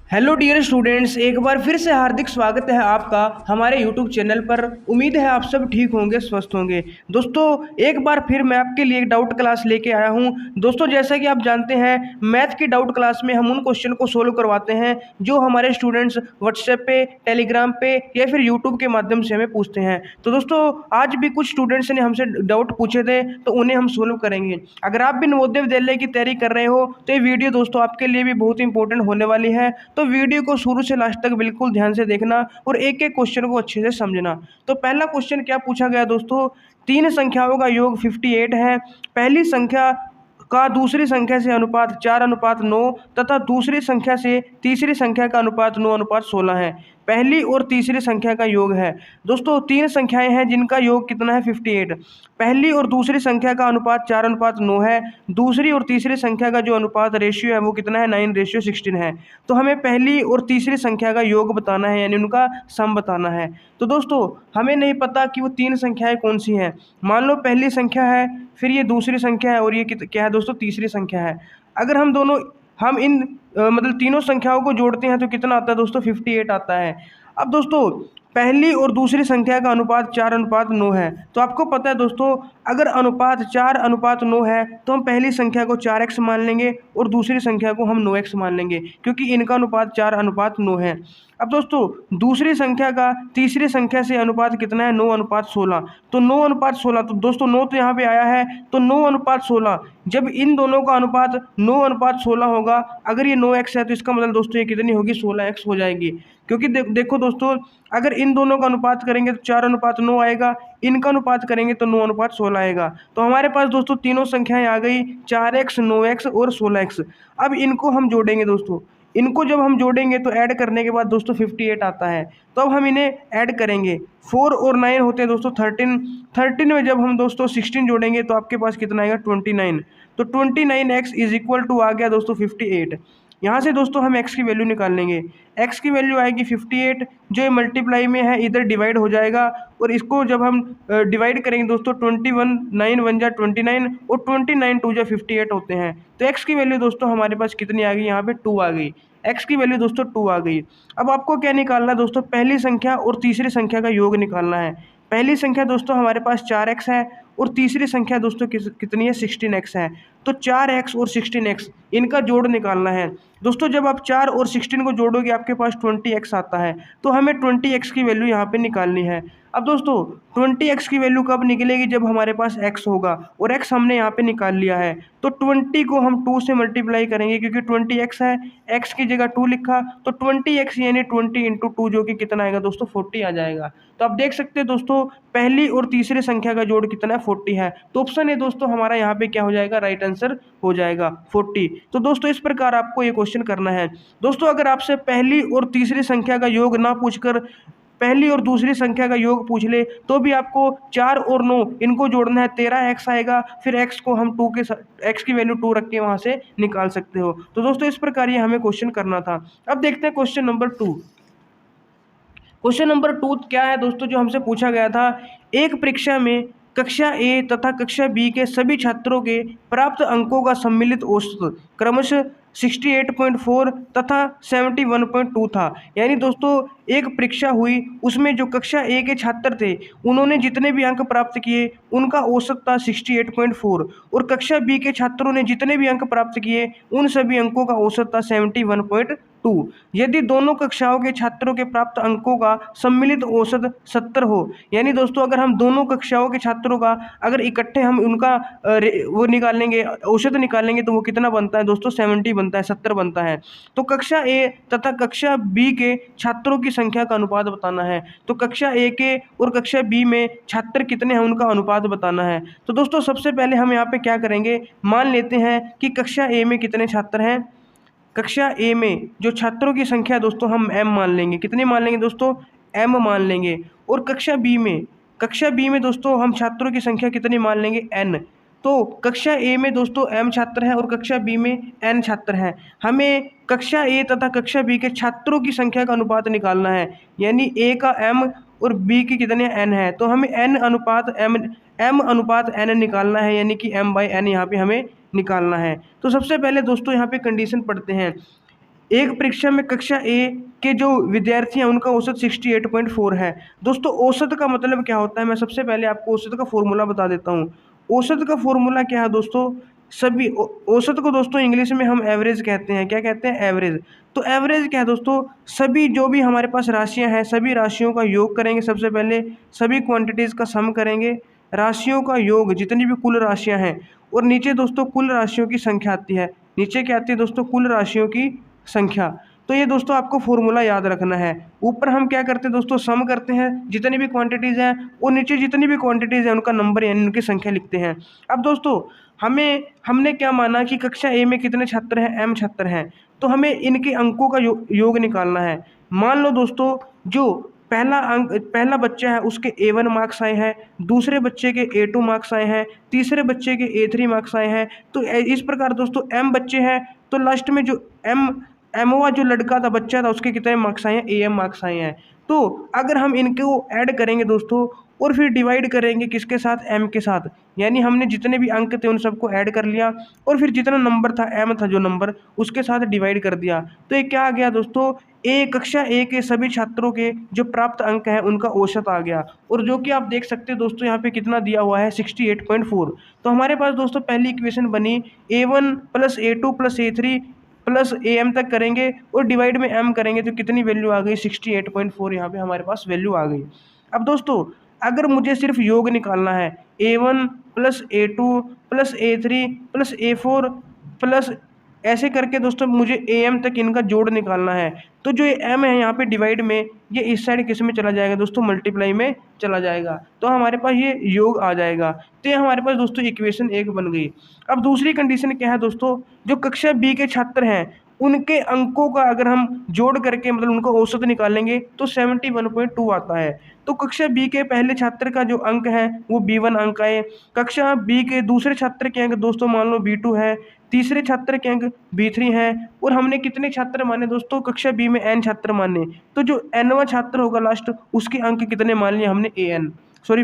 Hello dear students, एक बार फिर से हार्दिक स्वागत है आपका हमारे यूट्यूब चैनल पर। उम्मीद है आप सब ठीक होंगे, स्वस्थ होंगे। दोस्तों, एक बार फिर मैं आपके लिए एक डाउट क्लास लेके आया हूं। दोस्तों, जैसा कि आप जानते हैं, मैथ की डाउट क्लास में हम उन क्वेश्चन को सोल्व करवाते हैं जो हमारे स्टूडेंट्स व्हाट्सएप पे, टेलीग्राम पे या फिर यूट्यूब के माध्यम से हमें पूछते हैं। तो दोस्तों, आज भी कुछ स्टूडेंट्स ने हमसे डाउट पूछे थे, तो उन्हें हम सोल्व करेंगे। अगर आप भी नवोदय विद्यालय की तैयारी कर रहे हो तो ये वीडियो दोस्तों आपके लिए भी बहुत इंपॉर्टेंट होने वाली है। तो वीडियो को शुरू से लास्ट तक बिल्कुल ध्यान से देखना और एक एक क्वेश्चन को अच्छे से समझना। तो पहला क्वेश्चन क्या पूछा गया दोस्तों, तीन संख्याओं का योग 58 है। पहली संख्या का दूसरी संख्या से अनुपात 4:9 तथा दूसरी संख्या से तीसरी संख्या का अनुपात 9:16 है। पहली और तीसरी संख्या का योग है। दोस्तों, तीन संख्याएं हैं जिनका योग कितना है, 58। पहली और दूसरी संख्या का अनुपात 4:9 है। दूसरी और तीसरी संख्या का जो अनुपात रेशियो है वो कितना है, 9:16 है। तो हमें पहली और तीसरी संख्या का योग बताना है, यानी उनका सम बताना है। तो दोस्तों, हमें नहीं पता कि वो तीन संख्याएं कौन सी हैं। मान लो पहली संख्या है, फिर ये दूसरी संख्या है और ये क्या है दोस्तों, तीसरी संख्या है। अगर हम इन मतलब तीनों संख्याओं को जोड़ते हैं तो कितना आता है दोस्तों, 58 आता है। अब दोस्तों, पहली और दूसरी संख्या का अनुपात 4:9 है। तो आपको पता है दोस्तों, अगर अनुपात 4:9 है तो हम पहली संख्या को 4x मान लेंगे और दूसरी संख्या को हम 9x मान लेंगे, क्योंकि इनका अनुपात 4:9 है। अब दोस्तों, दूसरी संख्या का तीसरी संख्या से अनुपात कितना है, 9:16। तो 9:16, तो दोस्तों 9 तो यहाँ पे आया है, तो 9:16। जब इन दोनों का अनुपात 9:16 होगा, अगर ये 9x है तो इसका मतलब दोस्तों ये कितनी होगी, 16x हो जाएगी। क्योंकि देखो दोस्तों, अगर इन दोनों का अनुपात करेंगे तो 4:9 आएगा, इनका अनुपात करेंगे तो 9:16 आएगा। तो हमारे पास दोस्तों तीनों संख्याएं आ गई, 4x, 9x और 16x। अब इनको हम जोड़ेंगे दोस्तों। इनको जब हम जोड़ेंगे तो ऐड करने के बाद दोस्तों 58 आता है। तो अब हम इन्हें ऐड करेंगे। 4 और 9 होते हैं दोस्तों 13। 13 में जब हम दोस्तों 16 जोड़ेंगे तो आपके पास कितना आएगा, 29। तो 29x इज इक्वल टू आ गया दोस्तों 58। यहाँ से दोस्तों हम x की वैल्यू निकाल लेंगे। x की वैल्यू आएगी 58, जो ये मल्टीप्लाई में है इधर डिवाइड हो जाएगा। और इसको जब हम डिवाइड करेंगे दोस्तों, 21 9 1 जा 29 और 29 2 जा 58 होते हैं। तो x की वैल्यू दोस्तों हमारे पास कितनी आ गई, यहाँ पे 2 आ गई। x की वैल्यू दोस्तों 2 आ गई। अब आपको क्या निकालना है दोस्तों, पहली संख्या और तीसरी संख्या का योग निकालना है। पहली संख्या दोस्तों हमारे पास 4x है और तीसरी संख्या दोस्तों कितनी है, 16x है। तो 4x और 16x इनका जोड़ निकालना है। दोस्तों, जब आप 4 और 16 को जोड़ोगे आपके पास 20x आता है। तो हमें 20x की वैल्यू यहाँ पे निकालनी है। अब दोस्तों, 20x की वैल्यू कब निकलेगी, जब हमारे पास x होगा, और x हमने यहाँ पे निकाल लिया है। तो 20 को हम 2 से मल्टीप्लाई करेंगे, क्योंकि 20x है, x की जगह 2 लिखा, तो 20x यानी 20 × 2 जो कि कितना आएगा दोस्तों, 40 आ जाएगा। तो आप देख सकते हैं दोस्तों, पहली और तीसरी संख्या का जोड़ कितना है, 40 है। तो ऑप्शन है दोस्तों हमारा यहाँ पे क्या हो जाएगा, राइट आंसर हो जाएगा 40। तो दोस्तों, इस प्रकार आपको ये क्वेश्चन करना है। दोस्तों, अगर आपसे पहली और तीसरी संख्या का योग ना पूछकर पहली और दूसरी संख्या का योग पूछ ले, तो भी आपको 4 और 9 इनको जोड़ना है, 13x आएगा। फिर x को हम 2 के x की वैल्यू 2 रख के वहाँ से निकाल सकते हो। तो दोस्तों, इस प्रकार ये हमें क्वेश्चन करना था। अब देखते हैं क्वेश्चन नंबर 2। क्वेश्चन नंबर 2 क्या है दोस्तों, जो हमसे पूछा गया था, एक परीक्षा में कक्षा ए तथा कक्षा बी के सभी छात्रों के प्राप्त अंकों का सम्मिलित औसत क्रमशः 68.4 तथा 71.2 था। यानी दोस्तों, एक परीक्षा हुई, उसमें जो कक्षा ए के छात्र थे उन्होंने जितने भी अंक प्राप्त किए उनका औसत था 68.4, और कक्षा बी के छात्रों ने जितने भी अंक प्राप्त किए उन सभी अंकों का औसत था 71.2। यदि दोनों कक्षाओं के छात्रों के प्राप्त अंकों का सम्मिलित औसत 70 हो, यानी दोस्तों अगर हम दोनों कक्षाओं के छात्रों का अगर इकट्ठे हम उनका वो निकालेंगे, औसत निकालेंगे, तो वो कितना बनता है दोस्तों, 70 बनता है, 70 बनता है। तो कक्षा ए तथा कक्षा बी के छात्रों की संख्या का अनुपात बताना है। तो कक्षा ए के और कक्षा बी में छात्र कितने हैं उनका अनुपात बताना है। तो दोस्तों, सबसे पहले हम यहाँ पे क्या करेंगे, मान लेते हैं कि कक्षा ए में कितने छात्र हैं। कक्षा ए में जो छात्रों की संख्या है दोस्तों हम m मान लेंगे। कितनी मान लेंगे दोस्तों, m मान लेंगे। और कक्षा बी में दोस्तों हम छात्रों की संख्या कितनी मान लेंगे, n। तो कक्षा ए में दोस्तों m छात्र हैं और कक्षा बी में n छात्र हैं। हमें कक्षा ए तथा कक्षा बी के छात्रों की संख्या का अनुपात निकालना है, यानी a का m और b की कितने n है। तो हमें m अनुपात n निकालना है, यानी कि m/n यहाँ पे हमें निकालना है। तो सबसे पहले दोस्तों यहाँ पे कंडीशन पढ़ते हैं। एक परीक्षा में कक्षा ए के जो विद्यार्थी हैं उनका औसत 68.4 है। दोस्तों औसत का मतलब क्या होता है, मैं सबसे पहले आपको औसत का फॉर्मूला बता देता हूँ। औसत का फॉर्मूला क्या है दोस्तों, सभी औसत को दोस्तों इंग्लिश में हम एवरेज कहते हैं। क्या कहते हैं? एवरेज। तो एवरेज क्या है दोस्तों, सभी जो भी हमारे पास राशियां हैं सभी राशियों का योग करेंगे सबसे पहले, सभी क्वांटिटीज़ का सम करेंगे, राशियों का योग जितनी भी कुल राशियां हैं, और नीचे दोस्तों कुल राशियों की संख्या आती है। नीचे क्या आती है दोस्तों? कुल राशियों की संख्या। तो ये दोस्तों आपको फॉर्मूला याद रखना है। ऊपर हम क्या करते हैं दोस्तों, सम करते हैं जितनी भी क्वांटिटीज़ हैं, और नीचे जितनी भी क्वांटिटीज़ हैं उनका नंबर यानी उनकी संख्या लिखते हैं। अब दोस्तों हमने क्या माना कि कक्षा ए में कितने छात्र हैं? एम छात्र हैं। तो हमें इनके अंकों का योग निकालना है। मान लो दोस्तों जो पहला बच्चा है उसके A1 मार्क्स आए हैं, दूसरे बच्चे के A2 मार्क्स आए हैं, तीसरे बच्चे के A3 मार्क्स आए हैं। तो इस प्रकार दोस्तों एम बच्चे हैं, तो लास्ट में जो एमवा जो लड़का था, बच्चा था, उसके कितने मार्क्स आए हैं? AM मार्क्स आए हैं। तो अगर हम इनको ऐड करेंगे दोस्तों और फिर डिवाइड करेंगे किसके साथ? एम के साथ। यानी हमने जितने भी अंक थे उन सबको ऐड कर लिया और फिर जितना नंबर था, एम था जो नंबर, उसके साथ डिवाइड कर दिया। तो ये क्या आ गया दोस्तों? कक्षा ए के सभी छात्रों के जो प्राप्त अंक हैं उनका औसत आ गया। और जो कि आप देख सकते हैं दोस्तों यहाँ पे कितना दिया हुआ है? 68.4। तो हमारे पास दोस्तों पहली इक्वेशन बनी, A1 + A2 + A3 plus AM तक करेंगे और डिवाइड में M करेंगे तो कितनी वैल्यू आ गई? 68.4। यहाँ पे हमारे पास वैल्यू आ गई। अब दोस्तों अगर मुझे सिर्फ योग निकालना है, A1 + A2 + A3 + A4 plus ऐसे करके दोस्तों मुझे AM तक इनका जोड़ निकालना है। तो जो ये M है यहाँ पे डिवाइड में, ये इस साइड किस में चला जाएगा दोस्तों? मल्टीप्लाई में चला जाएगा। तो हमारे पास ये योग आ जाएगा। तो ये हमारे पास दोस्तों इक्वेशन 1 बन गई। अब दूसरी कंडीशन क्या है दोस्तों, जो कक्षा बी के छात्र हैं उनके अंकों का अगर हम जोड़ करके मतलब उनका औसत निकालेंगे तो 71.2 आता है। तो कक्षा बी के पहले छात्र का जो अंक है वो B1 अंक आए, कक्षा बी के दूसरे छात्र के अंक दोस्तों मान लो B2 है, तीसरे छात्र के अंक B3 हैं, और हमने कितने छात्र माने दोस्तों? कक्षा बी में n छात्र माने। तो जो nवां छात्र होगा लास्ट, उसके अंक कितने मान लिए हमने?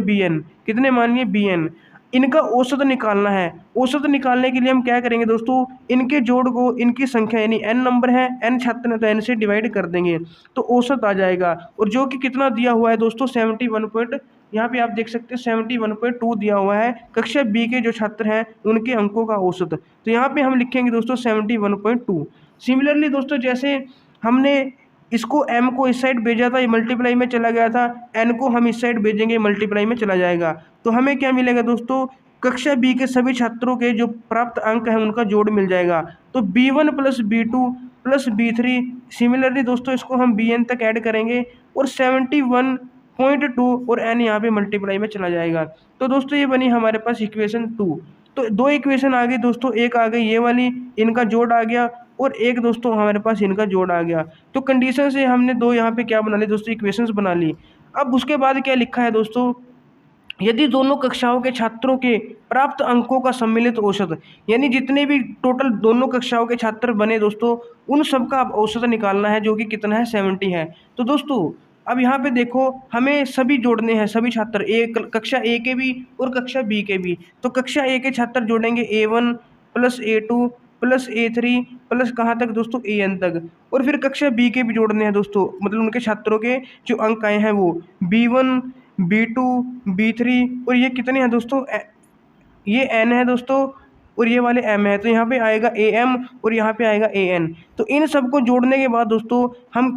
BN। कितने मान लिए? BN। इनका औसत निकालना है। औसत निकालने के लिए हम क्या करेंगे दोस्तों, इनके जोड़ को इनकी संख्या यानी n नंबर है, n छात्र हैं तो n से डिवाइड कर देंगे तो औसत आ जाएगा। और जो कि कितना दिया हुआ है दोस्तों? 71 यहाँ पे आप देख सकते हैं 71.2 दिया हुआ है कक्षा बी के जो छात्र हैं उनके अंकों का औसत। तो यहाँ पे हम लिखेंगे दोस्तों 71.2। सिमिलरली दोस्तों जैसे हमने इसको m को इस साइड भेजा था, ये मल्टीप्लाई में चला गया था, n को हम इस साइड भेजेंगे, मल्टीप्लाई में चला जाएगा। तो हमें क्या मिलेगा दोस्तों? कक्षा बी के सभी छात्रों के जो प्राप्त अंक हैं उनका जोड़ मिल जाएगा। तो B1 + B2 + B3। सिमिलरली दोस्तों इसको हम BN तक ऐड करेंगे और 71.2 और n यहाँ पे मल्टीप्लाई में चला जाएगा। तो दोस्तों ये बनी हमारे पास इक्वेशन 2। तो दो इक्वेशन आ गई दोस्तों, एक आ गई ये वाली, इनका जोड़ आ गया, और एक दोस्तों हमारे पास इनका जोड़ आ गया। तो कंडीशन से हमने दो यहाँ पे क्या बना ली दोस्तों? इक्वेशंस बना ली। अब उसके बाद क्या लिखा है दोस्तों, यदि दोनों कक्षाओं के छात्रों के प्राप्त अंकों का सम्मिलित औसत, यानी जितने भी टोटल दोनों कक्षाओं के छात्र बने दोस्तों उन सब का अब औसत निकालना है, जो कि कितना है? 70 है। तो दोस्तों अब यहाँ पे देखो हमें सभी जोड़ने हैं, सभी छात्र कक्षा ए के भी और कक्षा बी के भी। तो कक्षा ए के छात्र जोड़ेंगे A1 + A2 + A3 प्लस कहाँ तक दोस्तों? AN तक। और फिर कक्षा बी के भी जोड़ने हैं दोस्तों, मतलब उनके छात्रों के जो अंक आए हैं वो B1 B2 B3, और ये कितने हैं दोस्तों? ये n है दोस्तों और ये वाले m है। तो यहाँ पे आएगा AM और यहाँ पे आएगा AN। तो इन सबको जोड़ने के बाद दोस्तों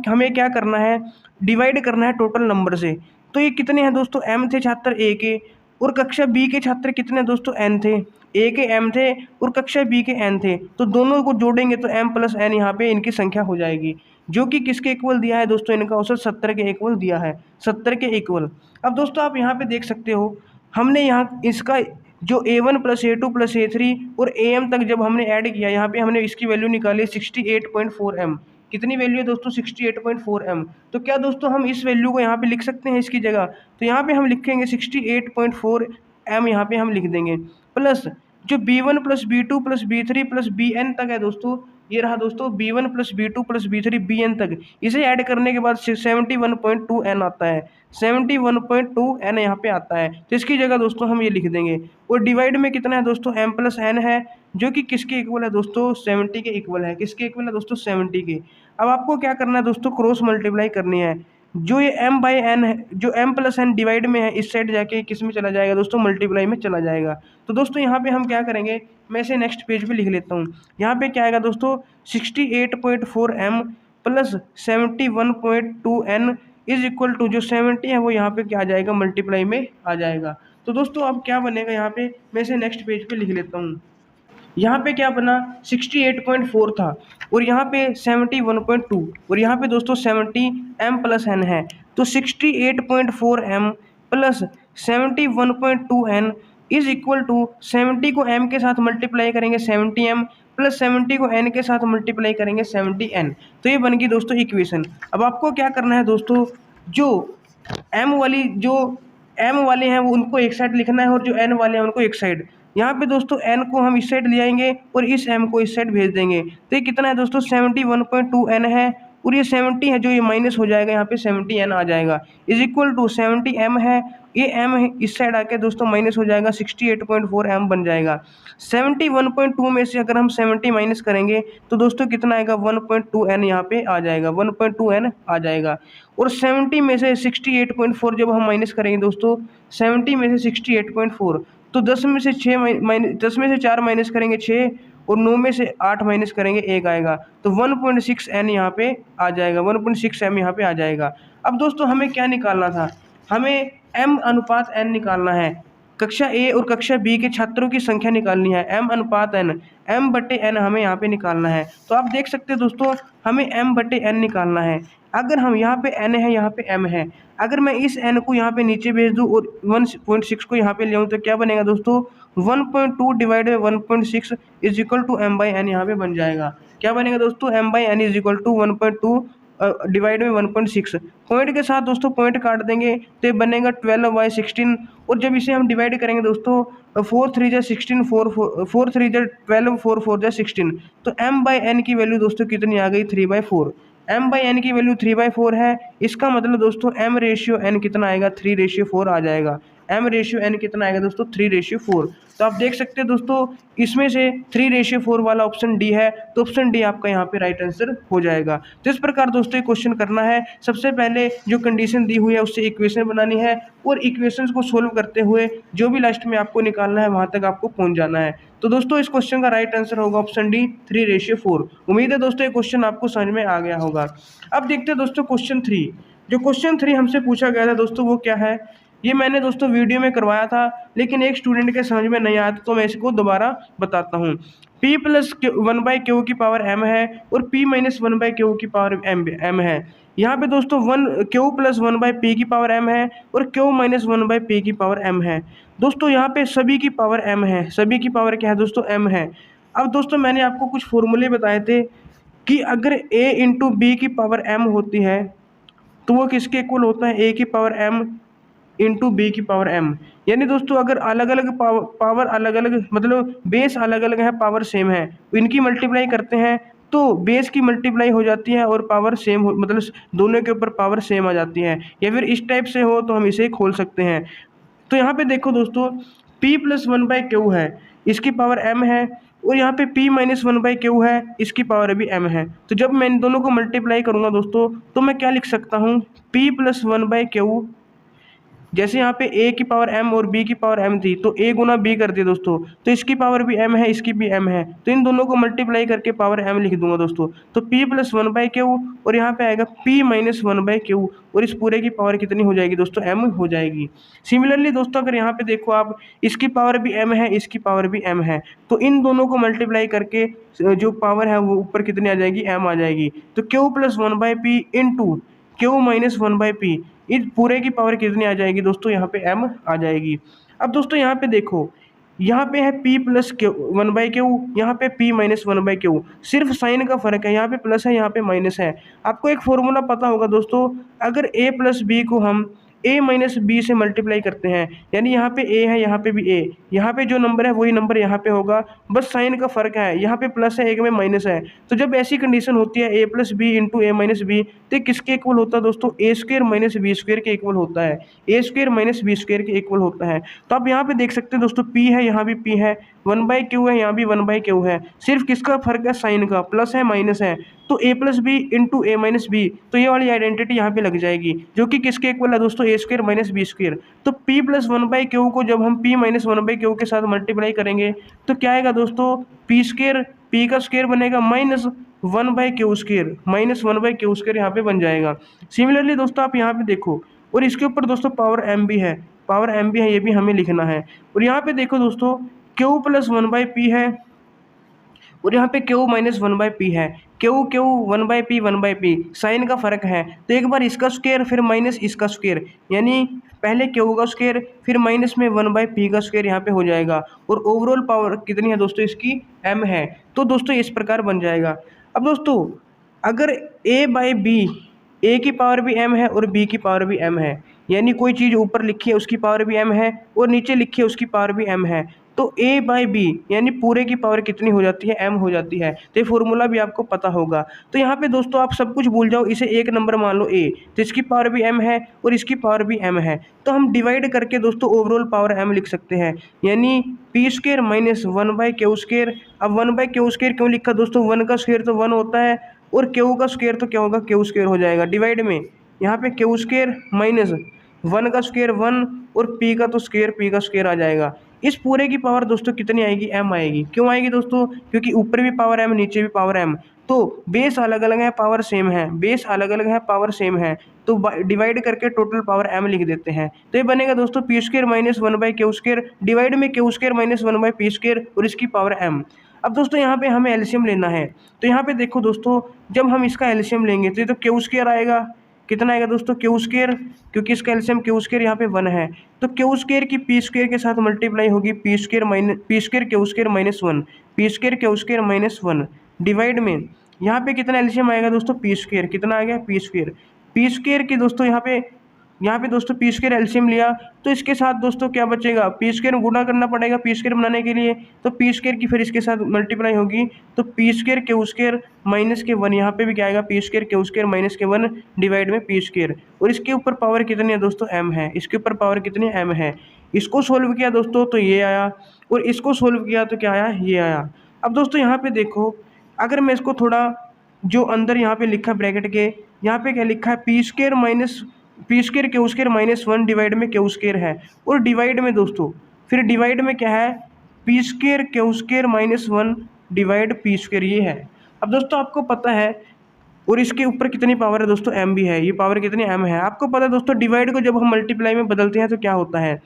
हमें क्या करना है? डिवाइड करना है टोटल नंबर से। तो ये कितने हैं दोस्तों? m थे छात्र A के, और कक्षा बी के छात्र कितने दोस्तों? n थे। A के m थे और कक्षा बी के n थे। तो दोनों को जोड़ेंगे तो m + n यहाँ पे इनकी संख्या हो जाएगी, जो कि किसके इक्वल दिया है दोस्तों? इनका औसत 70 के इक्वल दिया है, 70 के इक्वल। अब दोस्तों आप यहाँ पे देख सकते हो हमने यहाँ इसका जो A1 + A2 + A3 और AM तक जब हमने ऐड किया, यहाँ पे हमने इसकी वैल्यू निकाली 68.4 m। कितनी वैल्यू है दोस्तों? 68.4 m। तो क्या दोस्तों हम इस वैल्यू को यहाँ पे लिख सकते हैं इसकी जगह? तो यहाँ पे हम लिखेंगे 68.4 m, यहाँ पे हम लिख देंगे, प्लस जो B1 + B2 + B3 + BN तक है दोस्तों ये रहा दोस्तों B1 plus B2 plus B3 Bn तक, इसे ऐड करने के बाद 71.2 n आता है, 71.2 n यहाँ पे आता है। तो इसकी जगह दोस्तों हम ये लिख देंगे। और डिवाइड में कितना है दोस्तों, m प्लस n है, जो कि किसके इक्वल है दोस्तों, 70 के इक्वल है। किसके इक्वल है दोस्तों, 70 के। अब आपको क्या करना है दोस्तों, क्रॉस मल्टीप्लाई करनी है। जो ये m बाई n है, जो m प्लस n डिवाइड में है, इस साइड जाके किस में चला जाएगा दोस्तों, मल्टीप्लाई में चला जाएगा। तो दोस्तों यहाँ पे हम क्या करेंगे, मैं इसे नेक्स्ट पेज पे लिख लेता हूँ। यहाँ पे क्या आएगा दोस्तों, 68.4 m plus 71.2 n is equal to, जो 70 है वो यहाँ पे क्या आ जाएगा, मल्टीप्लाई में आ जाएगा। तो दोस्तों अब क्या बनेगा, यहाँ पे मैं इसे नेक्स्ट पेज पे लिख लेता हूँ। यहाँ पे क्या बना, 68.4 था, और यहाँ पे 71.2, और यहाँ पे दोस्तों 70 m प्लस n है। तो 68.4 m plus 71.2 n is equal to, 70 को m के साथ मल्टीप्लाई करेंगे 70 m प्लस 70 को n के साथ मल्टीप्लाई करेंगे 70 n। तो ये बन गई दोस्तों इक्वेशन। अब आपको क्या करना है दोस्तों, जो m वाले हैं वो उनको एक साइड लिखना है, और जो n वाले हैं उनको एक साइड। यहाँ पे दोस्तों n को हम इस साइड ले आएंगे और इस m को इस साइड भेज देंगे। तो ये कितना है दोस्तों, 71.2 n है, और ये 70 है, जो ये माइनस हो जाएगा, यहाँ पे 70 n आ जाएगा, इज इक्वल टू 70 m है, ये m है, इस साइड आके दोस्तों माइनस हो जाएगा, 68.4 m बन जाएगा। 71.2 में से अगर हम 70 माइनस करेंगे तो दोस्तों कितना आएगा, 1.2 n यहाँ पे आ जाएगा, 1.2 n आ जाएगा। और 70 में से 68.4 जब हम माइनस करेंगे दोस्तों, 70 में से 68.4, तो 10 में से 4 माइनस करेंगे 6, और 9 में से 8 माइनस करेंगे 1 आएगा। तो 1.6 n यहाँ पे आ जाएगा, 1.6 m यहाँ पे आ जाएगा। अब दोस्तों हमें क्या निकालना था, हमें m अनुपात n निकालना है। कक्षा ए और कक्षा बी के छात्रों की संख्या निकालनी है, m अनुपात n, m बटे n हमें यहाँ पे निकालना है। तो आप देख सकते हैं दोस्तों, हमें m बटे n निकालना है। अगर हम यहाँ पे n है, यहाँ पे m है, अगर मैं इस n को यहाँ पे नीचे भेज दूँ और 1.6 को यहाँ पे ले आऊँ, तो क्या बनेगा दोस्तों, 1.2 divide by 1.6 is equal to m by n यहाँ पे बन जाएगा। क्या बनेगा दोस्तों, m by n is equal to 1.2 divide में 1.6। पॉइंट के साथ दोस्तों पॉइंट काट देंगे तो ये बनेगा 12/16। और जब इसे हम डिवाइड करेंगे दोस्तों, 4 3 जा 16, 4 3 जा 12, 4 4 जा 16, तो m बाई n की वैल्यू दोस्तों कितनी आ गई, 3/4। m बाई n की वैल्यू 3/4 है, इसका मतलब दोस्तों m रेशियो n कितना आएगा, 3/4 आ जाएगा। m रेशियो n कितना आएगा दोस्तों, 3/4। तो आप देख सकते हैं दोस्तों, इसमें से 3/4 वाला ऑप्शन डी है, तो ऑप्शन डी आपका यहाँ पे राइट आंसर हो जाएगा। तो इस प्रकार दोस्तों ये क्वेश्चन करना है, सबसे पहले जो कंडीशन दी हुई है उससे इक्वेशन बनानी है, और इक्वेशंस को सोल्व करते हुए जो भी लास्ट में आपको निकालना है वहाँ तक आपको पहुँच जाना है। तो दोस्तों इस क्वेश्चन का राइट आंसर होगा ऑप्शन डी, 3/4। उम्मीद है दोस्तों ये क्वेश्चन आपको समझ में आ गया होगा। अब देखते हैं दोस्तों क्वेश्चन 3। जो क्वेश्चन 3 हमसे पूछा गया था दोस्तों वो क्या है, ये मैंने दोस्तों वीडियो में करवाया था, लेकिन एक स्टूडेंट के समझ में नहीं आया था, तो मैं इसको दोबारा बताता हूँ। p प्लस 1/q की पावर m है, और p माइनस 1/q की पावर m है। यहाँ पे दोस्तों q प्लस 1/p की पावर m है, और q माइनस 1/p की पावर m है। दोस्तों यहाँ पे सभी की पावर m है, सभी की पावर क्या है दोस्तों, m है। अब दोस्तों मैंने आपको कुछ फॉर्मूले बताए थे कि अगर a इंटू बी की पावर m होती है तो वो किसके इक्वल होता है, a की पावर m इंटू बी की पावर m। यानी दोस्तों अगर अलग अलग पावर अलग अलग, मतलब बेस अलग अलग है, पावर सेम है, इनकी मल्टीप्लाई करते हैं तो बेस की मल्टीप्लाई हो जाती है और पावर सेम हो, मतलब दोनों के ऊपर पावर सेम आ जाती है। या फिर इस टाइप से हो तो हम इसे खोल सकते हैं। तो यहाँ पे देखो दोस्तों, p प्लस 1/q है, इसकी पावर m है, और यहाँ पे p माइनस 1/q है, इसकी पावर भी m है। तो जब मैं इन दोनों को मल्टीप्लाई करूँगा दोस्तों, तो मैं क्या लिख सकता हूँ, p प्लस 1/q, जैसे यहाँ पे a की पावर m और b की पावर m थी, तो a गुना b कर दिया दोस्तों, तो इसकी पावर भी m है, इसकी भी m है, तो इन दोनों को मल्टीप्लाई करके पावर m लिख दूंगा दोस्तों। तो p प्लस 1/q, और यहाँ पे आएगा p माइनस 1/q, और इस पूरे की पावर कितनी हो जाएगी दोस्तों, m हो जाएगी। सिमिलरली दोस्तों अगर यहाँ पे देखो आप, इसकी पावर भी m है, इसकी पावर भी m है, तो इन दोनों को मल्टीप्लाई करके जो पावर है वो ऊपर कितनी आ जाएगी, m आ जाएगी। तो q plus 1/p into q minus 1/p, इस पूरे की पावर कितनी आ जाएगी दोस्तों, यहाँ पे m आ जाएगी। अब दोस्तों यहाँ पे देखो, यहाँ पे है p प्लस 1/q, यहाँ पे p माइनस 1/q, सिर्फ साइन का फर्क है, यहाँ पे प्लस है, यहाँ पे माइनस है। आपको एक फॉर्मूला पता होगा दोस्तों, अगर a प्लस b को हम ए माइनस बी से मल्टीप्लाई करते हैं, यानी यहाँ पे ए है, यहाँ पे भी ए, यहाँ पे जो नंबर है वही नंबर यहाँ पे होगा, बस साइन का फर्क है, यहाँ पे प्लस है एक में माइनस है। तो जब ऐसी कंडीशन होती है ए प्लस बी इंटू ए माइनस बी, तो किसके इक्वल होता है दोस्तों, ए स्क्वायर माइनस बी स्क्वायर के इक्वल होता है, ए स्क्वायर माइनस बी स्क्वायर के इक्वल होता है। तो आप यहाँ पे देख सकते हैं दोस्तों, पी है, यहाँ भी पी है, 1/q है, यहाँ भी 1/q है, सिर्फ किसका फर्क है, साइन का, प्लस है माइनस है, तो ए प्लस बी इंटू ए माइनस बी, तो ये वाली आइडेंटिटी यहाँ पे लग जाएगी, जो कि किसके इक्वल है दोस्तों, ए स्क्वायर माइनस बी स्क्वायर। तो p प्लस 1/q को जब हम p माइनस 1/q के साथ मल्टीप्लाई करेंगे तो क्या आएगा दोस्तों, p स्क्वायर, p का स्क्वायर बनेगा minus 1/q square, minus 1/q square यहाँ पे बन जाएगा। सिमिलरली दोस्तों आप यहाँ पे देखो, और इसके ऊपर दोस्तों पावर m भी है, पावर m भी है, ये भी हमें लिखना है। और यहाँ पे देखो दोस्तों, q प्लस 1/p है, और यहाँ पे q माइनस 1/p है, q 1/p साइन का फर्क है, तो एक बार इसका स्क्वायर फिर माइनस इसका स्क्वायर, यानी पहले q का स्क्वायर फिर माइनस में 1/p का स्क्वायर यहाँ पे हो जाएगा, और ओवरऑल पावर कितनी है दोस्तों, इसकी m है। तो दोस्तों इस प्रकार बन जाएगा। अब दोस्तों अगर a/b, a की पावर भी m है और b की पावर भी m है, यानी कोई चीज़ ऊपर लिखी है उसकी पावर भी m है और नीचे लिखी है उसकी पावर भी m है, तो a/b यानी पूरे की पावर कितनी हो जाती है, m हो जाती है। तो ये फॉर्मूला भी आपको पता होगा। तो यहाँ पे दोस्तों आप सब कुछ भूल जाओ, इसे एक नंबर मान लो a, तो इसकी पावर भी m है और इसकी पावर भी m है, तो हम डिवाइड करके दोस्तों ओवरऑल पावर m लिख सकते हैं, यानी p square minus 1/q square. अब 1/q स्क्वायर क्यों लिखा दोस्तों, 1 का स्क्वायर तो 1 होता है और q का स्क्वायर तो क्या होगा, q स्क्वायर हो जाएगा, डिवाइड में यहाँ पे q स्क्वायर माइनस 1 का स्क्वायर 1 और p का तो स्क्वायर, p का स्क्वायर आ जाएगा। इस पूरे की पावर दोस्तों कितनी आएगी, m आएगी। क्यों आएगी दोस्तों, क्योंकि ऊपर भी पावर m नीचे भी पावर m, तो बेस अलग अलग है पावर सेम है, बेस अलग अलग है पावर सेम है, तो डिवाइड करके टोटल पावर m लिख देते हैं। तो ये बनेगा दोस्तों p square minus 1/q square divide में q square minus 1/p square और इसकी पावर m। अब दोस्तों यहाँ पे हमें एलसीएम लेना है, तो यहाँ पे देखो दोस्तों, जब हम इसका एलसीएम लेंगे तो ये तो q स्क्वायर आएगा, कितना आएगा दोस्तों, q स्क्वायर, क्योंकि इसका एलसीएम q स्क्वायर यहाँ पे 1 है, तो q स्क्वायर की p स्क्वायर के साथ मल्टीप्लाई होगी, p square q square minus 1, p square q square minus 1 divide में यहाँ पे कितना एलसीएम आएगा दोस्तों, p स्क्वायर, कितना आ गया, p स्क्वायर की दोस्तों यहाँ पे दोस्तों p स्क्वायर एलसीएम लिया, तो इसके साथ दोस्तों क्या बचेगा, p स्क्वायर गुणा करना पड़ेगा p स्क्वायर बनाने के लिए, तो p स्क्वायर की फिर इसके साथ मल्टीप्लाई होगी, तो p square q square minus के 1, यहाँ पे भी क्या आएगा, p square q square minus के 1 डिवाइड में p स्क्वायर, और इसके ऊपर पावर कितनी है दोस्तों, m है, इसके ऊपर पावर कितनी है, m है। इसको सोल्व किया दोस्तों तो ये आया, और इसको सोल्व किया तो क्या आया, ये आया। अब दोस्तों यहाँ पे देखो, अगर मैं इसको थोड़ा जो अंदर यहाँ पे लिखा ब्रैकेट के, यहाँ पे क्या लिखा है, p square q square minus 1 divide में q स्क्वायर है, और डिवाइड में दोस्तों फिर डिवाइड में क्या है, p square q square minus 1 divide p square, ये है। अब दोस्तों आपको पता है, और इसके ऊपर कितनी पावर है दोस्तों, m भी है, ये पावर कितनी m है, आपको पता है दोस्तों, डिवाइड को जब हम मल्टीप्लाई में बदलते हैं तो क्या होता है,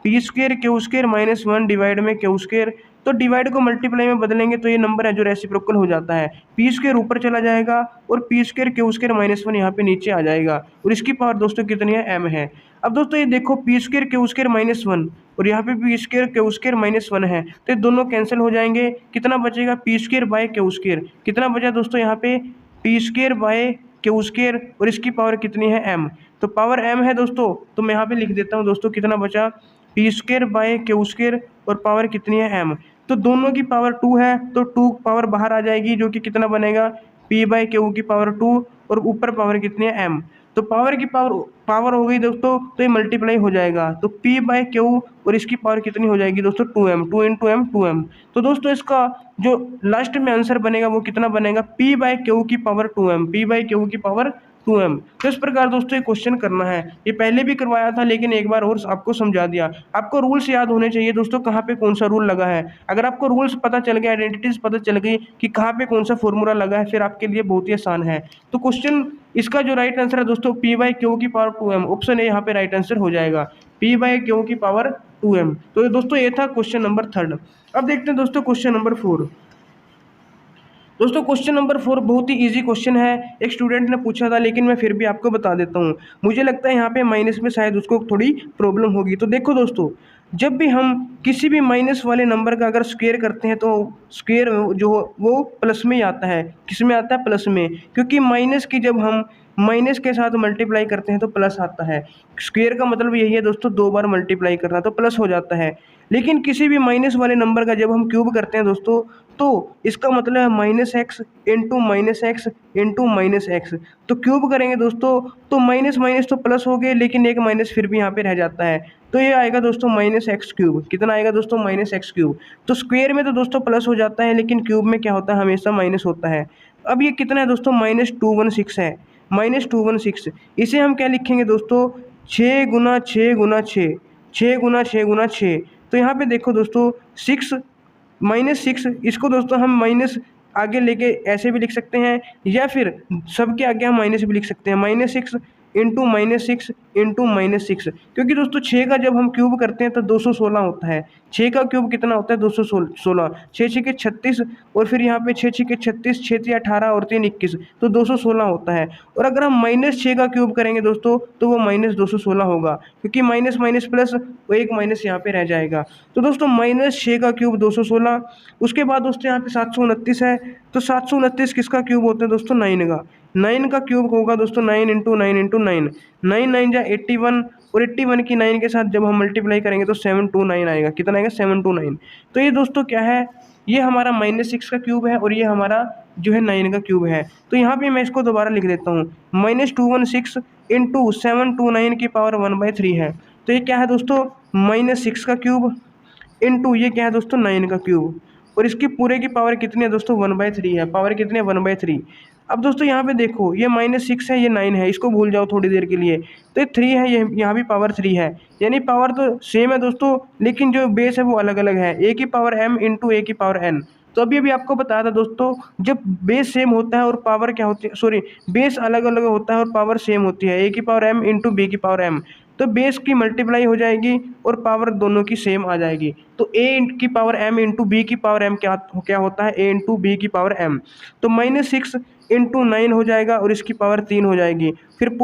p square q square minus 1 divide में q स्क्वायर, तो डिवाइड को मल्टीप्लाई में बदलेंगे तो ये नंबर है जो रेसिप्रोकल हो जाता है, p स्क्वायर ऊपर चला जाएगा और p square q square minus 1 यहाँ पे नीचे आ जाएगा, और इसकी पावर दोस्तों कितनी है, m है। अब दोस्तों ये देखो, p square q square minus 1 और यहाँ पे p square q square minus 1 है, तो ये दोनों कैंसिल हो जाएंगे, कितना बचेगा, p square by q square, कितना बचा दोस्तों यहाँ पे, p square by q square, और इसकी पावर कितनी है, m, तो पावर m है दोस्तों, तो मैं यहाँ पे लिख देता हूँ दोस्तों, कितना बचा, p square by q square और पावर कितनी है, m, तो दोनों की पावर 2 है, तो 2 पावर बाहर आ जाएगी, जो कि कितना बनेगा, p बाय q की पावर 2 और ऊपर पावर कितनी है, m, तो पावर की पावर हो गई दोस्तों, तो ये मल्टीप्लाई हो जाएगा, तो p बाय q और इसकी पावर कितनी हो जाएगी दोस्तों, 2m, 2 इंटू m 2m। तो दोस्तों इसका जो लास्ट में आंसर बनेगा वो कितना बनेगा, p बाय q की power 2m, p by q की पावर 2m। तो इस प्रकार दोस्तों ये क्वेश्चन करना है, ये पहले भी करवाया था लेकिन एक बार और आपको समझा दिया। आपको रूल्स याद होने चाहिए दोस्तों, कहाँ पे कौन सा रूल लगा है। अगर आपको रूल्स पता चल गया, आइडेंटिटीज पता चल गई कि कहाँ पे कौन सा फॉर्मूला लगा है, फिर आपके लिए बहुत ही आसान है। तो क्वेश्चन इसका जो राइट आंसर है दोस्तों, p बाय q की पावर 2m, ऑप्शन ए यहाँ पे राइट आंसर हो जाएगा, p बाय q की पावर 2m। तो दोस्तों ये था क्वेश्चन नंबर 3। अब देखते हैं दोस्तों क्वेश्चन नंबर 4। दोस्तों क्वेश्चन नंबर 4 बहुत ही इजी क्वेश्चन है, एक स्टूडेंट ने पूछा था, लेकिन मैं फिर भी आपको बता देता हूँ। मुझे लगता है यहाँ पे माइनस में शायद उसको थोड़ी प्रॉब्लम होगी। तो देखो दोस्तों, जब भी हम किसी भी माइनस वाले नंबर का अगर स्क्वायर करते हैं तो स्क्वायर जो वो प्लस में ही आता है। किस में आता है? प्लस में, क्योंकि माइनस की जब हम माइनस के साथ मल्टीप्लाई करते हैं तो प्लस आता है। स्क्वायर का मतलब यही है दोस्तों, 2 बार मल्टीप्लाई करना तो प्लस हो जाता है। लेकिन किसी भी माइनस वाले नंबर का जब हम क्यूब करते हैं दोस्तों, तो इसका मतलब है minus x into minus x into minus x. तो क्यूब करेंगे दोस्तों तो माइनस माइनस तो प्लस हो गए, लेकिन एक माइनस फिर भी यहाँ पे रह जाता है। तो ये आएगा दोस्तों माइनस एक्स क्यूब। कितना आएगा दोस्तों? Minus x cube. तो स्क्वायर में तो दोस्तों प्लस हो जाता है, लेकिन क्यूब में क्या होता है? हमेशा माइनस होता है। अब ये कितना है दोस्तों? -216 है। -216 इसे हम क्या लिखेंगे दोस्तों? 6 गुना 6 गुना 6, 6 गुना 6 गुना 6। तो यहाँ पे देखो दोस्तों 6 -6, इसको दोस्तों हम माइनस आगे लेके ऐसे भी लिख सकते हैं, या फिर सबके आगे हम माइनस भी लिख सकते हैं। -6 इंटू -6 इंटू -6, क्योंकि दोस्तों 6 का जब हम क्यूब करते हैं तो 216 होता है। 6 का क्यूब कितना होता है? 216। 6 6 के 36, और फिर यहाँ पे 6 6 के 36, 6 3 18 और 3 21, तो 216 होता है। और अगर हम -6 का क्यूब करेंगे दोस्तों तो वो -216 होगा, क्योंकि माइनस माइनस प्लस, वो एक माइनस यहाँ पे रह जाएगा। तो दोस्तों -6 का क्यूब 216। उसके बाद दोस्तों यहाँ पे 729 है। तो 729 किसका क्यूब होता है दोस्तों? 9 का। 9 का क्यूब होगा दोस्तों 9 इंटू 9 इंटू 9, 9 9 जा 81, और 81 की 9 के साथ जब हम मल्टीप्लाई करेंगे तो 729 आएगा। कितना आएगा? 729। तो ये दोस्तों क्या है? ये हमारा -6 का क्यूब है, और ये हमारा जो है 9 का क्यूब है। तो यहाँ पे मैं इसको दोबारा लिख देता हूँ, -216 इंटू 729 की पावर 1/3 है। तो ये क्या है दोस्तों? -6 का क्यूब इंटू ये क्या है दोस्तों? 9 का क्यूब, और इसकी पूरे की पावर कितनी है दोस्तों? 1/3 है। पावर कितनी है? 1/3। अब दोस्तों यहाँ पे देखो, ये -6 है, ये 9 है, इसको भूल जाओ थोड़ी देर के लिए। तो ये 3 है, ये यहाँ भी पावर 3 है, यानी पावर तो सेम है दोस्तों, लेकिन जो बेस है वो अलग अलग है। a की पावर m इंटू a की पावर n। तो अभी अभी आपको बताया था दोस्तों, जब बेस सेम होता है और पावर क्या होती है, सॉरी, बेस अलग अलग होता है और पावर सेम होती है, a की पावर m इंटू b की पावर m। तो बेस की मल्टीप्लाई हो जाएगी और पावर दोनों की सेम आ जाएगी। तो a की पावर m इंटू बी की पावर m क्या होता है? a इंटू बी की पावर m। तो -6 इंटू 9 हो जाएगा, और इसकी पावर 3 हो जाएगी। फिर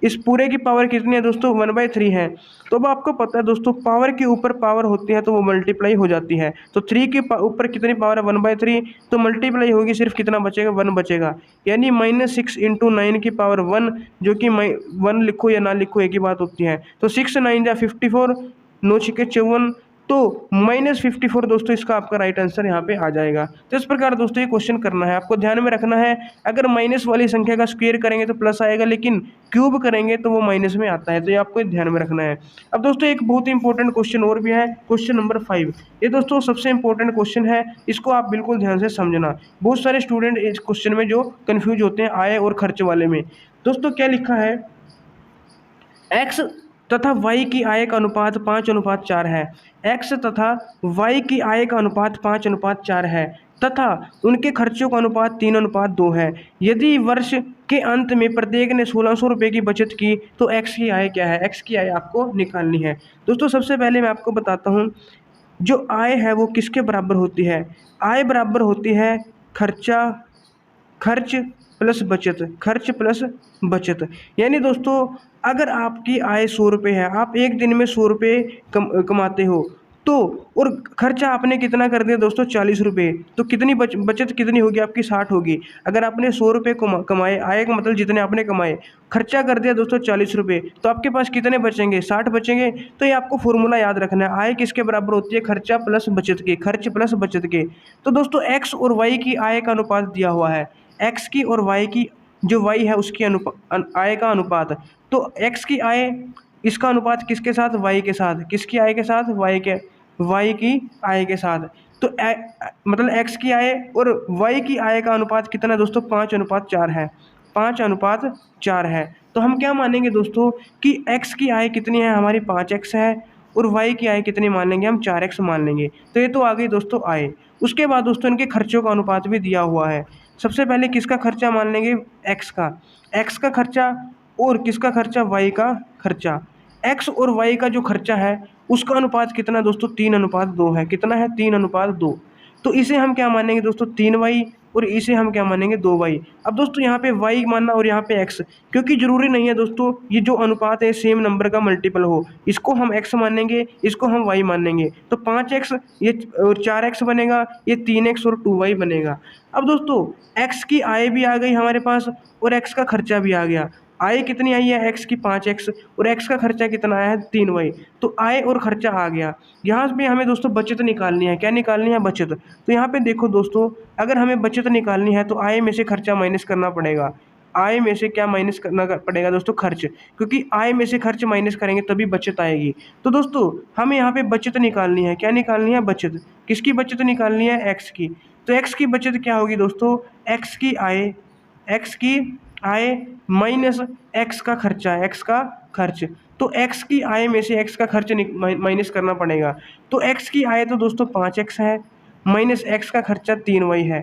इस पूरे की पावर कितनी है दोस्तों? 1/3 है। तो अब आपको पता है दोस्तों, पावर के ऊपर पावर होती है तो वो मल्टीप्लाई हो जाती है। तो 3 के ऊपर कितनी पावर है? 1/3, तो मल्टीप्लाई होगी, सिर्फ कितना बचेगा? 1 बचेगा। यानी -6 इंटू 9 की पावर 1, जो कि 1 लिखो या ना लिखो एक ही बात होती है। तो 6 9 जा 54, 9 6 54, तो -54 दोस्तों इसका आपका राइट आंसर यहाँ पे आ जाएगा। तो इस प्रकार दोस्तों ये क्वेश्चन करना है, आपको ध्यान में रखना है। अगर माइनस वाली संख्या का स्क्वायर करेंगे तो प्लस आएगा, लेकिन क्यूब करेंगे तो वो माइनस में आता है। तो ये आपको ध्यान में रखना है। अब दोस्तों एक बहुत ही इंपॉर्टेंट क्वेश्चन और भी है, क्वेश्चन नंबर 5। ये दोस्तों सबसे इंपॉर्टेंट क्वेश्चन है, इसको आप बिल्कुल ध्यान से समझना। बहुत सारे स्टूडेंट इस क्वेश्चन में जो कन्फ्यूज होते हैं आय और खर्च वाले में। दोस्तों क्या लिखा है? एक्स तथा वाई की आय का अनुपात 5:4 है। एक्स तथा वाई की आय का अनुपात 5:4 है, तथा उनके खर्चों का अनुपात 3:2 है। यदि वर्ष के अंत में प्रत्येक ने 1600 रुपये की बचत की तो एक्स की आय क्या है? एक्स की आय आपको निकालनी है। दोस्तों सबसे पहले मैं आपको बताता हूँ, जो आय है वो किसके बराबर होती है? आय बराबर होती है खर्च प्लस बचत, खर्च प्लस बचत। यानी दोस्तों अगर आपकी आय 100 रुपये है, आप एक दिन में 100 रुपये कमाते हो, तो और खर्चा आपने कितना कर दिया दोस्तों? 40 रुपये, तो कितनी बचत कितनी होगी आपकी? 60 होगी। अगर आपने 100 रुपये कमाए, आय का मतलब जितने आपने कमाए, खर्चा कर दिया दोस्तों 40 रुपये, तो आपके पास कितने बचेंगे? 60 बचेंगे। तो ये आपको फॉर्मूला याद रखना है, आय किसके बराबर होती है? खर्चा प्लस बचत के, खर्च प्लस बचत के। तो दोस्तों एक्स और वाई की आय का अनुपात दिया हुआ है, एक्स की और वाई की, जो वाई है उसकी आय का अनुपात। तो एक्स की आय, इसका अनुपात किसके साथ? वाई के साथ। किसकी आय के साथ? वाई की आय के साथ। तो मतलब एक्स की आय और वाई की आय का अनुपात कितना दोस्तों? 5:4 है। 5:4 है। तो हम क्या मानेंगे दोस्तों कि एक्स की आय कितनी है? हमारी 5x है, और वाई की आय कितनी मान लेंगे? हम 4x मान लेंगे। तो ये तो आ गई दोस्तों आय। उसके बाद दोस्तों इनके खर्चों का अनुपात भी दिया हुआ है। सबसे पहले किसका खर्चा मान लेंगे? एक्स का खर्चा, और किसका खर्चा? वाई का खर्चा। एक्स और वाई का जो खर्चा है उसका अनुपात कितना दोस्तों? 3:2 है। कितना है? 3:2। तो इसे हम क्या मानेंगे दोस्तों? 3y और इसे हम क्या मानेंगे 2y। अब दोस्तों यहाँ पे y मानना और यहाँ पे x, क्योंकि जरूरी नहीं है दोस्तों ये जो अनुपात है सेम नंबर का मल्टीपल हो, इसको हम x मानेंगे, इसको हम y मानेंगे, तो 5x ये और 4x बनेगा, ये 3x और 2y बनेगा। अब दोस्तों x की आय भी आ गई हमारे पास और x का खर्चा भी आ गया। आय कितनी आई है x की 5x और x का खर्चा कितना आया है 3y, तो आय और खर्चा आ गया। यहाँ पे हमें दोस्तों बचत निकालनी है, क्या निकालनी है बचत। तो यहाँ पे देखो दोस्तों अगर हमें बचत निकालनी है तो आय में से खर्चा माइनस करना पड़ेगा। आय में से क्या माइनस करना पड़ेगा दोस्तों, खर्च, क्योंकि आय में से खर्च माइनस करेंगे तभी बचत आएगी। तो दोस्तों हमें यहाँ पे बचत निकालनी है, क्या निकालनी है बचत, किसकी बचत निकालनी है एक्स की। तो एक्स की बचत क्या होगी दोस्तों, एक्स की आय माइनस एक्स का खर्चा, एक्स का खर्च। तो एक्स की आय में से एक्स का खर्च माइनस करना पड़ेगा। तो एक्स की आय तो दोस्तों 5x है माइनस एक्स का खर्चा 3y है।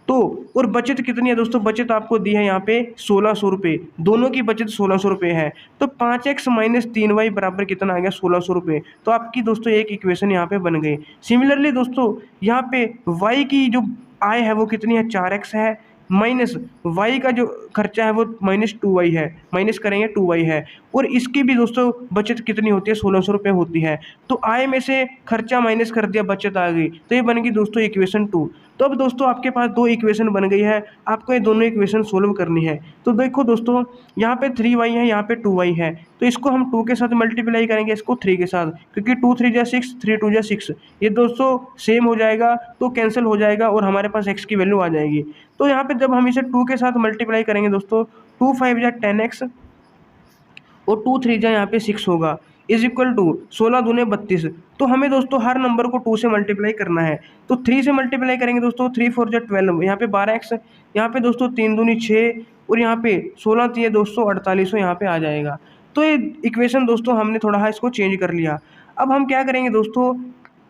तो और बचत कितनी है दोस्तों, बचत आपको दी है यहाँ पे 1600 रुपये, दोनों की बचत 1600 रुपये है। तो 5x माइनस 3y बराबर कितना आ गया 1600 रुपये। तो आपकी दोस्तों एक इक्वेशन यहाँ पे बन गई। सिमिलरली दोस्तों यहाँ पे y की जो आय है वो कितनी है 4x है माइनस y का जो खर्चा है वो माइनस 2y है, माइनस करेंगे 2y है, और इसकी भी दोस्तों बचत कितनी होती है 1600 रुपये होती है। तो आय में से खर्चा माइनस कर दिया, बचत आ गई, तो ये बन गई दोस्तों इक्वेशन 2। तो अब दोस्तों आपके पास दो इक्वेशन बन गई है, आपको ये दोनों इक्वेशन सोल्व करनी है। तो देखो दोस्तों यहाँ पे 3y है, यहाँ पे 2y है, तो इसको हम 2 के साथ मल्टीप्लाई करेंगे, इसको 3 के साथ, क्योंकि 2 3 जा 6, 3 2 जा 6, ये दोस्तों सेम हो जाएगा तो कैंसिल हो जाएगा और हमारे पास x की वैल्यू आ जाएगी। तो यहाँ पे जब हम इसे 2 के साथ मल्टीप्लाई करेंगे दोस्तों, 2 5 जा 10x और 2 3 जा यहाँ पे 6 होगा, इज इक्वल टू 16 दूने 32। तो हमें दोस्तों हर नंबर को 2 से मल्टीप्लाई करना है। तो 3 से मल्टीप्लाई करेंगे दोस्तों, 3 4 जा 12, यहाँ पे 12x, यहाँ पे दोस्तों 3 दूनी 6 और यहाँ पे 16 3 दोस्तों 48 यहाँ पे आ जाएगा। तो ये इक्वेशन दोस्तों हमने थोड़ा इसको चेंज कर लिया। अब हम क्या करेंगे दोस्तों,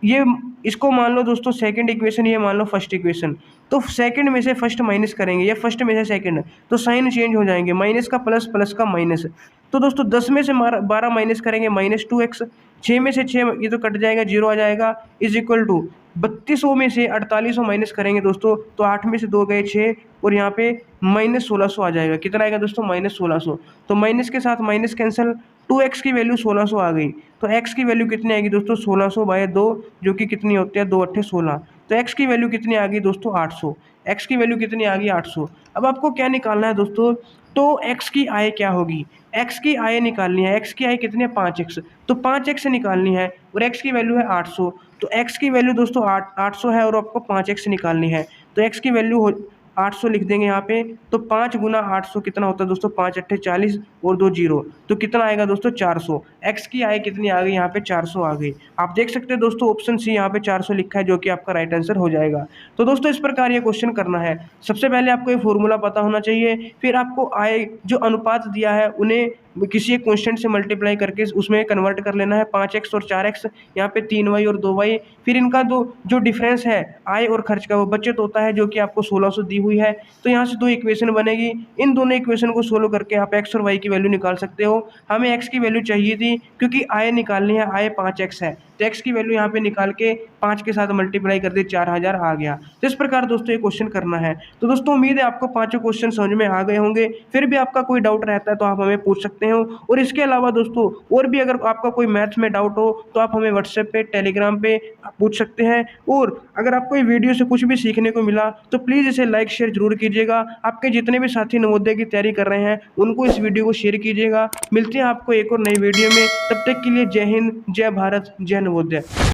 ये इसको मान लो दोस्तों सेकंड इक्वेशन, ये मान लो फर्स्ट इक्वेशन। तो सेकंड में से फर्स्ट माइनस करेंगे या फर्स्ट में से सेकंड, तो साइन चेंज हो जाएंगे, माइनस का प्लस, प्लस का माइनस। तो दोस्तों 10 में से 12 माइनस करेंगे माइनस 2x, 6 में से 6 ये तो कट जाएगा, 0 आ जाएगा, इज इक्वल टू 3200 में से 4800 माइनस करेंगे दोस्तों, तो 8 में से 2 गए 6 और यहाँ पे माइनस 1600 आ जाएगा। कितना आएगा दोस्तों माइनस 1600। तो माइनस के साथ माइनस कैंसिल, 2x की वैल्यू 1600 आ गई। तो x की वैल्यू कितनी आएगी दोस्तों 1600 बाय 2, जो कि कितनी होती है 2 8 16। तो x की वैल्यू कितनी आ गई दोस्तों 800, x की वैल्यू कितनी आ गई 800। अब आपको क्या निकालना है दोस्तों, तो x की आय क्या होगी, x की आय निकालनी है। x की आय कितनी है 5x, तो 5x निकालनी है और x की वैल्यू है 800। तो x की वैल्यू दोस्तों 800 है और आपको 5x निकालनी है। तो x की वैल्यू 800 लिख देंगे यहाँ पे। तो 5 गुना 800 कितना होता है दोस्तों 5 8 40 और 2 0, तो कितना आएगा दोस्तों 400। x की आय कितनी आ गई यहाँ पे 400 आ गई। आप देख सकते हैं दोस्तों ऑप्शन सी यहाँ पे 400 लिखा है, जो कि आपका राइट आंसर हो जाएगा। तो दोस्तों इस प्रकार ये क्वेश्चन करना है। सबसे पहले आपको ये फॉर्मूला पता होना चाहिए, फिर आपको आय जो अनुपात दिया है उन्हें किसी एक कॉन्स्टेंट से मल्टीप्लाई करके उसमें कन्वर्ट कर लेना है। 5x और 4x, यहाँ पे 3y और 2y, फिर इनका जो डिफरेंस है आय और खर्च का वो बचत होता है, जो कि आपको 1600 दी हुई है। तो यहाँ से दो इक्वेशन बनेगी, इन दोनों इक्वेशन को सोल्व करके आप x और y की वैल्यू निकाल सकते हो। हमें x की वैल्यू चाहिए थी क्योंकि आय निकालनी है, आय 5x है, तो x की वैल्यू यहाँ पे निकाल के 5 के साथ मल्टीप्लाई कर दी, 4000 आ गया। तो इस प्रकार दोस्तों ये क्वेश्चन करना है। तो दोस्तों उम्मीद है आपको पांचों क्वेश्चन समझ में आ गए होंगे। फिर भी आपका कोई डाउट रहता है तो आप हमें पूछ सकते हो, और इसके अलावा दोस्तों और भी अगर आपका कोई मैथ्स में डाउट हो तो आप हमें व्हाट्सएप पे, टेलीग्राम पे पूछ सकते हैं। और अगर आपको ये वीडियो से कुछ भी सीखने को मिला तो प्लीज़ इसे लाइक शेयर जरूर कीजिएगा। आपके जितने भी साथी नवोदय की तैयारी कर रहे हैं उनको इस वीडियो को शेयर कीजिएगा। मिलते हैं आपको एक और नई वीडियो में, तब तक के लिए जय हिंद, जय भारत, जय नवोदय।